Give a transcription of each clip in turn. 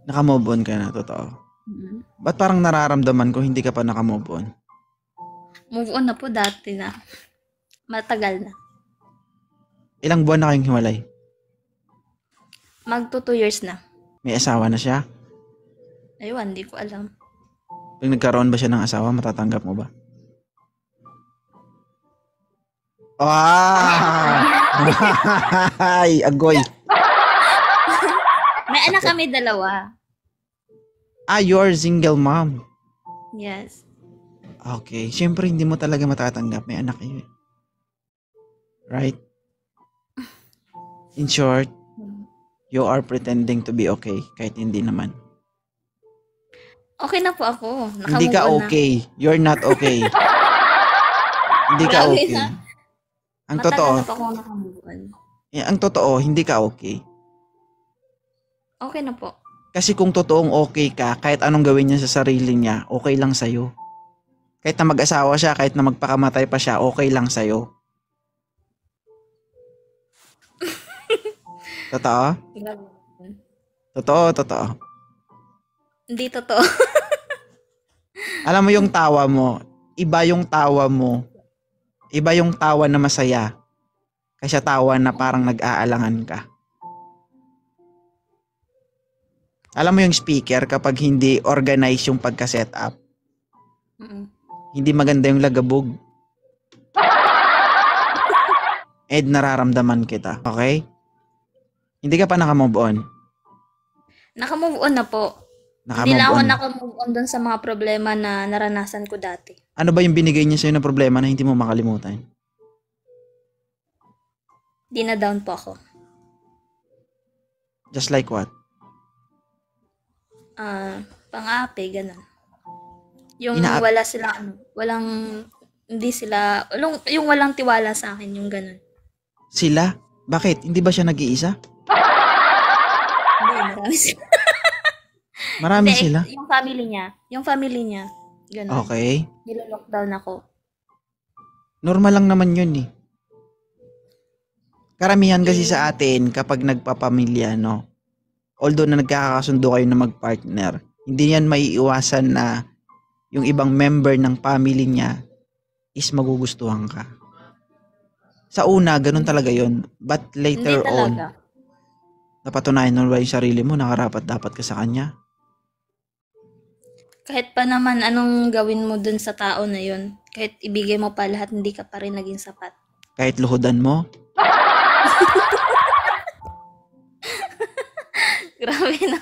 Naka-move on ka na, totoo. Ba't parang nararamdaman ko hindi ka pa naka-move on? Move on na po dati na. Matagal na. Ilang buwan na kayong hiwalay? Magto 2 years na. May asawa na siya? Ayun, hindi ko alam. Pag nagkaroon ba siya ng asawa, matatanggap mo ba? Ay, agoy. May anak kami dalawa. You're single mom. Yes. Okay. Siyempre, hindi mo talaga matatanggap. May anak kayo. Right? In short, you are pretending to be okay kahit hindi naman. Okay na po ako. Hindi ka okay. You're not okay. Hindi ka Grabe okay. na. Ang Matagal totoo, na po ako nakamove on. ang totoo, hindi ka okay. Okay na po. Kasi kung totoong okay ka, kahit anong gawin niya sa sarili niya, okay lang sa'yo. Kahit na mag-asawa siya, kahit na magpakamatay pa siya, okay lang sa'yo. Totoo? Totoo. Hindi totoo. Alam mo yung tawa mo, iba yung tawa mo. Iba yung tawa na masaya. Kasi tawa na parang nag-aalangan ka. Alam mo yung speaker kapag hindi organize yung pagka-set up. Hindi maganda yung lagabog. Nararamdaman kita. Okay? Hindi ka pa naka-move on. Naka-move on na po. Hindi lang ako naka-move on dun sa mga problema na naranasan ko dati. Ano ba yung binigay niya sa'yo na problema na hindi mo makalimutan? Dina-down po ako. Just like what? Pang-aapi, ganun. Yung wala sila, yung walang tiwala sa akin, yung ganun. Sila? Bakit? Hindi ba siya nag-iisa? Hindi, marami sila. Marami sila? Yung family niya, ganun. Okay. Nilo-lockdown ako. Normal lang naman yun eh. Karamihan kasi sa atin kapag nagpapamilya, no? Although na nagkakasundo kayo na mag-partner, hindi yan maiiwasan na yung ibang member ng family niya is magugustuhan ka. Sa una, ganun talaga yun. But later on, napatunayan mo ba yung sarili mo, nakarapat dapat ka sa kanya? Kahit pa naman anong gawin mo dun sa tao na yun, kahit ibigay mo pa lahat, hindi ka pa rin naging sapat. Kahit luhudan mo? Grabe na.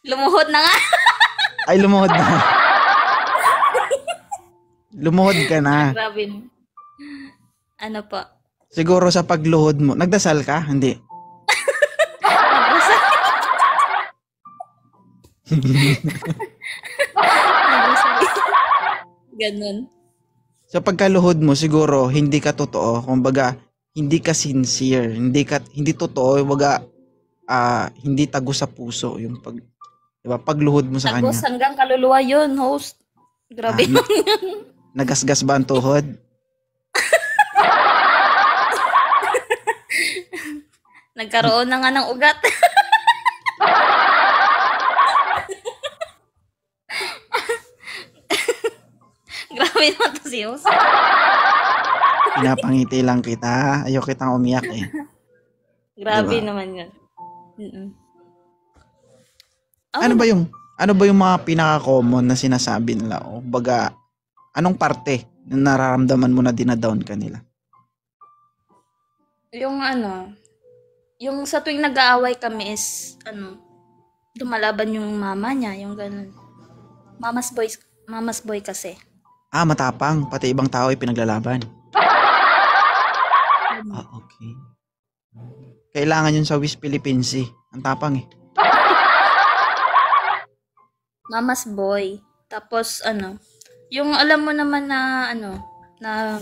Lumuhod na nga. Ay, lumuhod na. Lumuhod ka na. Grabe na. Ano po? Siguro sa pagluhod mo. Nagdasal ka? Hindi. Ganun. Sa pagkaluhod mo, siguro, hindi ka totoo. Kumbaga, hindi ka sincere. Hindi totoo. Kumbaga, hindi tago sa puso. Yung diba, pagluhod mo sa kanya. Tagos hanggang kaluluwa yun, host. Grabe yun. Nagasgas ba ang tuhod? Nagkaroon na nga ng ugat. Grabe naman to si host. Pinapangiti lang kita. Ayaw kitang umiyak eh. Grabe naman yun. Ano ba yung mga pinaka-common na sinasabi nila? O baga, anong parte na nararamdaman mo na dinadown ka nila? Yung sa tuwing nag-aaway kami is, lumalaban yung mama niya, yung ganun. Mama's boy kasi. Matapang. Pati ibang tao ay pinaglalaban. Okay. Kailangan yun sa West Philippines eh. Ang tapang eh. Mama's boy. Tapos, yung alam mo naman na, na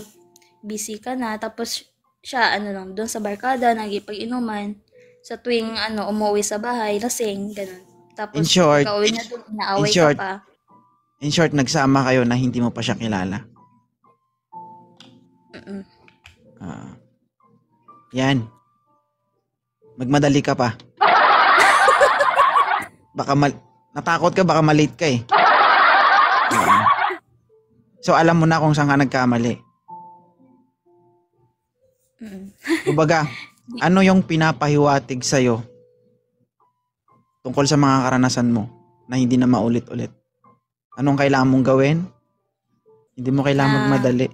busy ka na, tapos siya, doon sa barkada, nagipag-inuman, sa tuwing, umuwi sa bahay, lasing, ganun. Tapos, in short, pagka-uwi niya doon, inaaway ka pa. In short, nagsama kayo na hindi mo pa siya kilala. Yan. Magmadali ka pa. natakot ka, baka malate ka eh. So, alam mo na kung saan ka nagkamali. Kumbaga, ano yung pinapahiwatig sa'yo tungkol sa mga karanasan mo na hindi na maulit-ulit? Anong kailangan mong gawin? Hindi mo kailangan magmadali.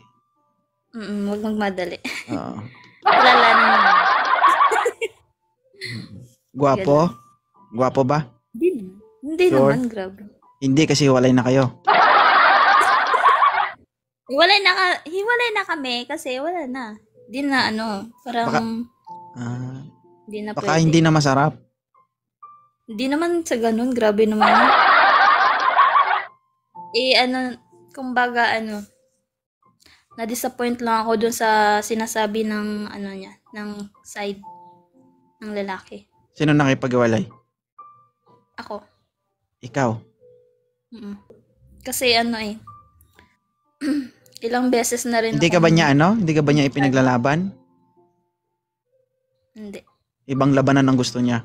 Huwag magmadali. Oo. Alalanin mo. Gwapo? Gwapo ba? Hindi Sure? naman, grabe. Hindi kasi hiwalay na kayo. Hiwalay na kami kasi wala na. Di na parang di na Baka pwede. hindi na masarap. Hindi naman sa ganun, grabe naman. Kumbaga na-disappoint lang ako dun sa sinasabi ng niya, ng side ng lalaki. Sino nakipag-iwalay? Ako. Ikaw. Kasi ilang beses na rin Hindi ka ba niya Hindi ka ba niya ipinaglalaban? Hindi. Ibang labanan ang gusto niya.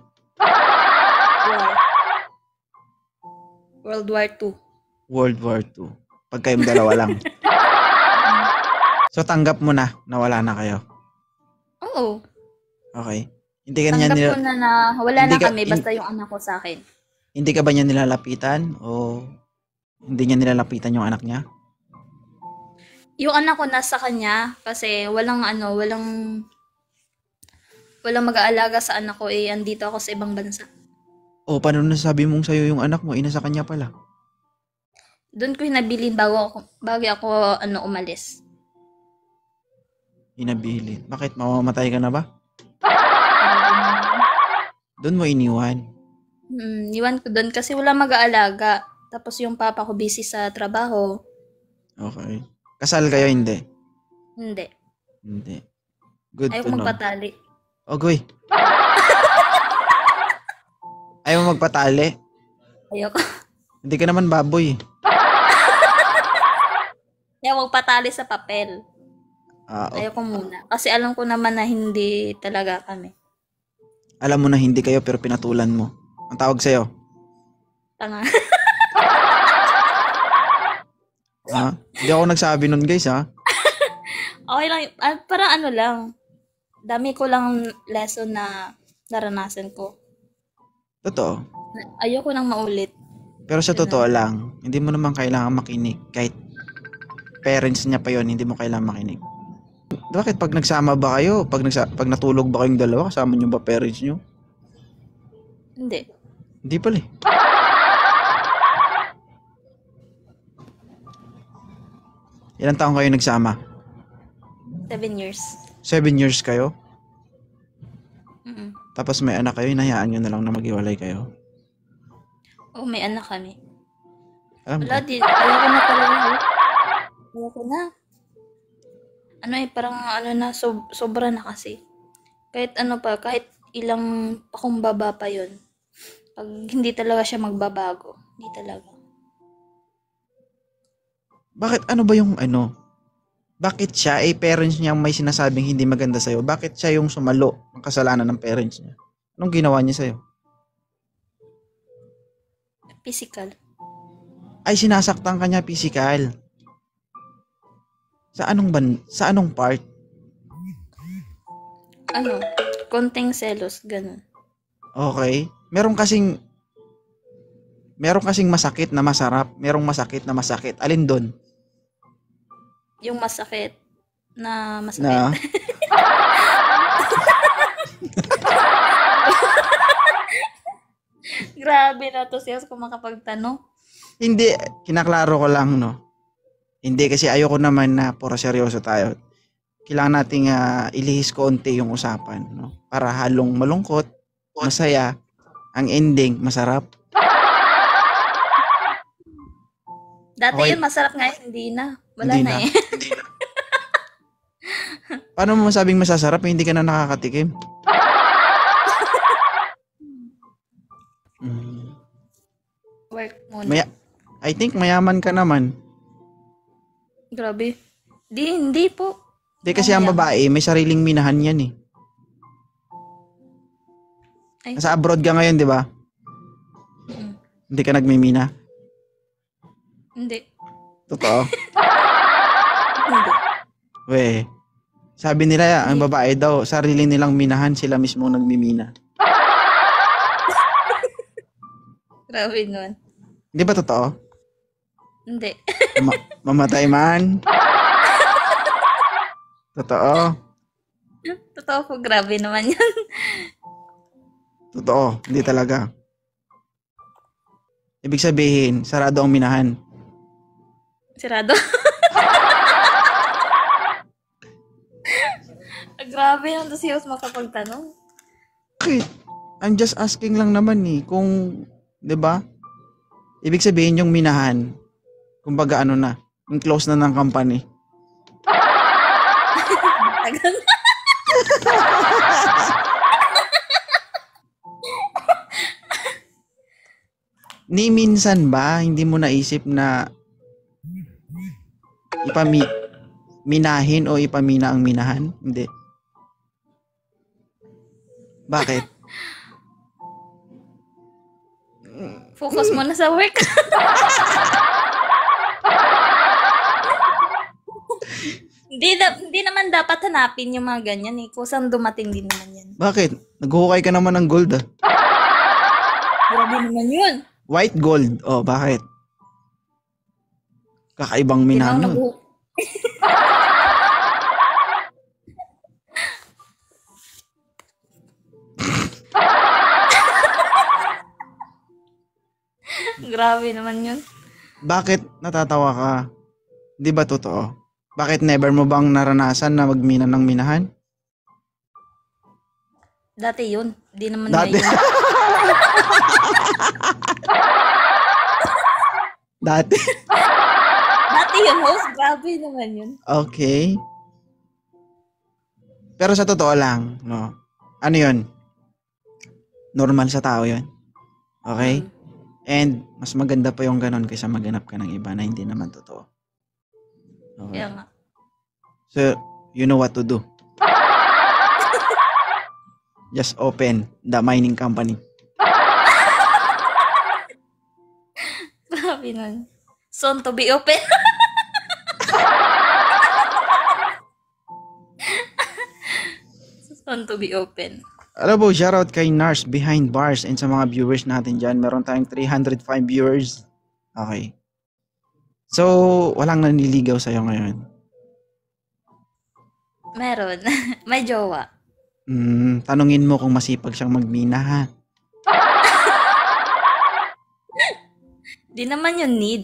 World War II. World War II. Pag kayong dalawa lang. So tanggap mo na wala na kayo. Oo. Okay. Hindi ka niya Tanggap ko na wala na kami basta yung anak ko sa akin. Hindi ka ba niya nilalapitan o hindi niya nilalapitan yung anak niya? Yung anak ko nasa kanya kasi walang mag-aalaga sa anak ko andito ako sa ibang bansa. O paano nasabi mong sa'yo yung anak mo? Ina sa kanya pala. Doon ko hinabilin bago ako umalis. Hinabilin. Bakit? Mamamatay ka na ba? Doon mo iniwan. Iwan ko doon kasi wala mag-aalaga. Tapos yung papa ko busy sa trabaho. Okay. Kasal kayo, hindi? Hindi. Hindi. Good Ayaw to know. magpatali. Ogoy. Ayaw mo magpatali? Ayoko. Hindi ka naman baboy. Ayaw magpatali sa papel. Okay. Ayoko muna. Kasi alam ko naman na hindi talaga kami. Alam mo na hindi kayo pero pinatulan mo. Ang tawag sa'yo? Tanga. Ha? Hindi ako nagsabi nun guys ha. Okay lang. Parang lang. Dami ko lang lesson na naranasan ko. Totoo. Ayoko nang maulit. Pero sa totoo lang, hindi mo naman kailangan makinig. Kahit parents niya pa yon, hindi mo kailangan makinig. Bakit pag nagsama ba kayo? Pag natulog ba kayong dalawa, kasama niyo ba parents niyo? Hindi. Hindi pala eh. Ilang taon kayo nagsama? 7 years. 7 years kayo? Mm-mm. Tapos may anak kayo, hinahayaan nyo na lang na maghiwalay kayo? Oh, may anak kami. Alam Wala ko. din. Ayoko na talaga. Ayoko na. Parang sobra na kasi. Kahit kahit ilang pakumbaba pa yon. Pag hindi talaga siya magbabago. Hindi talaga. Bakit ano ba yung Bakit siya, parents niya may sinasabing hindi maganda sa'yo? Bakit siya yung sumalo ng kasalanan ng parents niya? Anong ginawa niya sa'yo? Physical. Ay, sinasaktan ka niya physical. Sa anong part? Konting selos, ganun. Okay. Meron kasing masakit na masarap. Merong masakit na masakit. Alin doon? Yung masakit na masakit. Na? Grabe na to siya kung makapagtanong. Hindi. Kinaklaro ko lang, no? Hindi kasi ayoko naman na puro seryoso tayo. Kailangan nating ilihis konti yung usapan, no? Para halong malungkot, masaya, ang ending masarap. Dati Okay. yun masarap nga, hindi na. Wala Hindi na na. eh. Paano mo masabing masasarap hindi ka na nakakatikim? Work muna. I think mayaman ka naman. Grabe. Hindi po. Hindi kasi ang babae, may sariling minahan yan eh. Ay. Nasa abroad ka ngayon, di ba? Hindi ka nagmimina? Hindi. Totoo? Hindi. We, sabi nila, ang babae daw, sarili nilang minahan, sila mismo nagmimina. Grabe nun. Hindi ba totoo? Hindi. Mamatay man? Totoo? Totoo po, grabe naman yun. Totoo, hindi talaga. Ibig sabihin, sarado ang minahan. Sirado. Grabe lang to si Host makapagtanong. Bakit? I'm just asking lang naman kung, 'di ba? Ibig sabihin yung minahan, kumbaga ano na, yung close na ng company. Tagal. Ni minsan ba, hindi mo naisip na minahin o ipamina ang minahan? Hindi. Bakit? Focus mo na sa work. Hindi naman dapat hanapin yung mga ganyan eh. Kusang dumating din naman yan. Bakit? Naghuhukay ka naman ng gold ah. Grabe naman yun. White gold. Oh, bakit? Kakaibang minahan nun. Grabe naman yun. Bakit natatawa ka? Di ba totoo? Bakit never mo bang naranasan na magmina ng minahan? Dati yun. Di naman Dati. ngayon. Dati. Dati yun, Host. Grabe naman yun. Okay. Pero sa totoo lang, no? Ano yun? Normal sa tao yun. Okay? And mas maganda pa yung ganon kaysa maghanap ka ng iba na hindi naman totoo. Okay. Kaya nga. So, you know what to do. Just open the mining company. Grabe nun. Soon to be open. Soon to be open. Alam mo, shoutout kay Nars Behind Bars and sa mga viewers natin dyan. Meron tayong 305 viewers. Okay. So, walang naniligaw sa'yo ngayon. Meron. May jowa. Tanungin mo kung masipag siyang magmina, ha? Di naman yun need.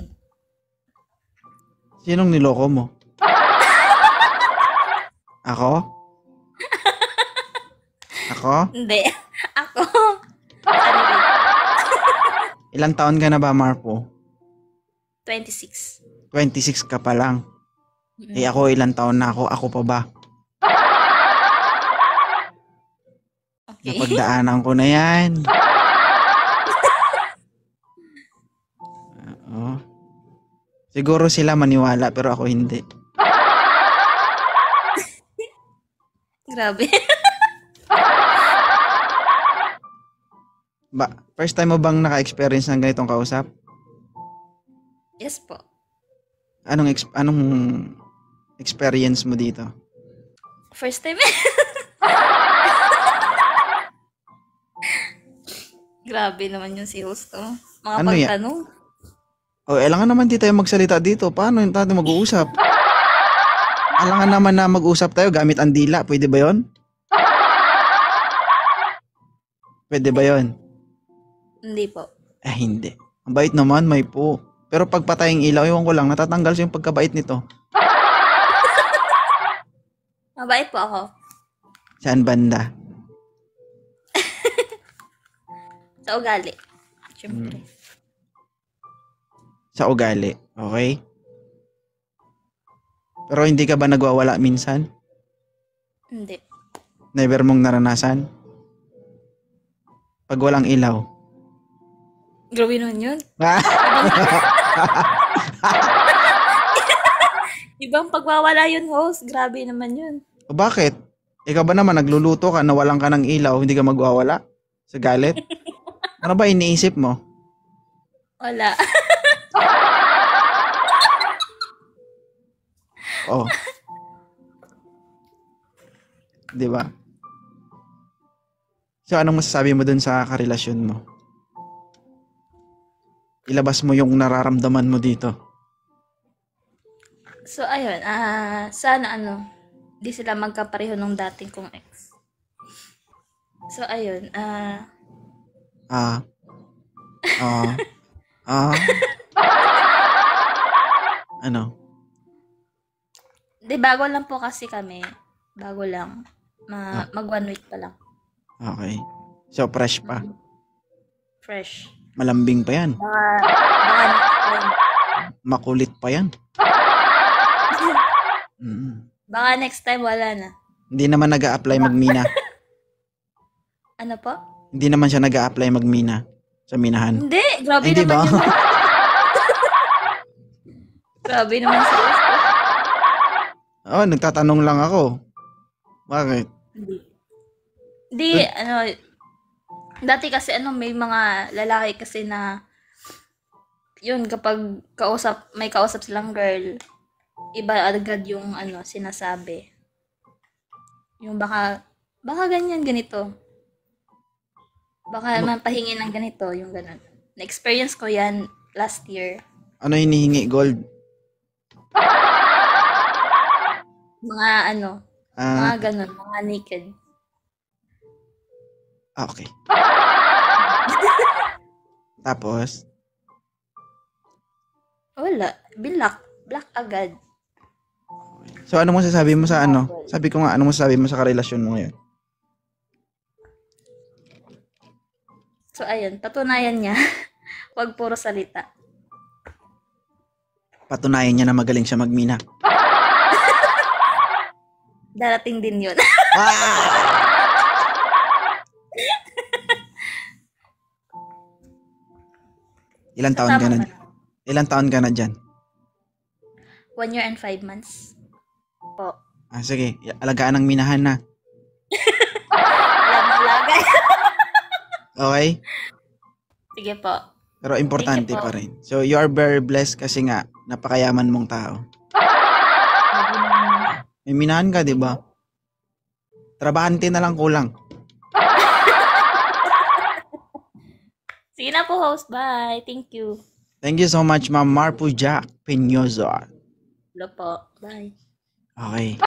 Sinong niloko mo? Ako? Ako? Hindi. Ako. Ilang taon ka na ba, Marpo? 26. 26 ka pa lang. Eh ako, ilang taon na ako? Ako pa ba? Okay. Napagdaanan ko na yan. Oo. Siguro sila maniwala pero ako hindi. Grabe. First time mo bang naka-experience ng ganitong kausap? Yes po. Anong experience mo dito? First time. Grabe naman yung si host to. Mga Ano yan? pagtanong. Alangan naman di tayo magsalita dito. Paano yung tayo mag-uusap? Alangan naman na mag-usap tayo gamit ang dila. Pwede ba yon? Pwede ba yon? Hindi po. Hindi. Ang bait naman, may po. Pero pag patayang ilaw, iwan ko lang, natatanggal siya yung pagkabait nito. Mabait po ako. Saan banda? Sa ugali. Siyempre. Sa ugali. Okay? Pero hindi ka ba nagwawala minsan? Hindi. Never mong naranasan? Pag walang ilaw. Grabe naman yun. Ibang pagwawala yun, host. Grabe naman yun. O bakit? Ikaw ba naman nagluluto ka, nawalan ka ng ilaw, hindi ka magwawala? Sa galit? Ano ba iniisip mo? Wala. Oh, 'di ba? So, anong masasabi mo dun sa karelasyon mo? Ilabas mo yung nararamdaman mo dito. So, ayun. Sana di sila magkapareho nung dating kong ex. So, ayun. Ah, ah, ah, ano? Di bago lang po kasi kami. Bago lang. Ah, Mag 1 week pa lang. okay. So, fresh pa. Fresh. Malambing pa yan. Baka next time. Makulit pa yan. Mm. Baka next time wala na. Hindi naman nag-a-apply magmina. Ano po? Hindi naman siya nag-a-apply magmina sa minahan. Hindi. Grabe Ay, hindi naman ba? yun. Grabe naman si Esther. Oh, nagtatanong lang ako. Bakit? Hindi, dati kasi may mga lalaki kasi na, yun, kapag may kausap silang girl, iba agad yung sinasabi. Yung baka ganyan, ganito. Baka mapahingi ng ganito, yung ganun. Na-experience ko yan last year. Ano hinihingi, gold? Mga mga ganun, mga naked. Okay. Tapos, Wala, black agad. so ano mo sasabi mo sa ano? Sabi ko nga, ano mo sasabi mo sa karelasyon mo ngayon? So ayun, patunayan niya. Huwag puro salita. Patunayan niya na magaling siya magmina. Darating din yun. Ah! Ilan taon ka na? Ilan taon ka na dyan? 1 year and 5 months. Po. Sige, alagaan ng minahan na. Lagay. Okay? Sige po. Pero importante Thank you po. pa rin. So, you are very blessed kasi nga, napakayaman mong tao. May minahan ka, di ba? Trabahante na lang kulang. Sige na po, host. Bye. Thank you. Thank you so much, Ma'am Marpu Jack Peñoso. Hello po. Bye. Okay.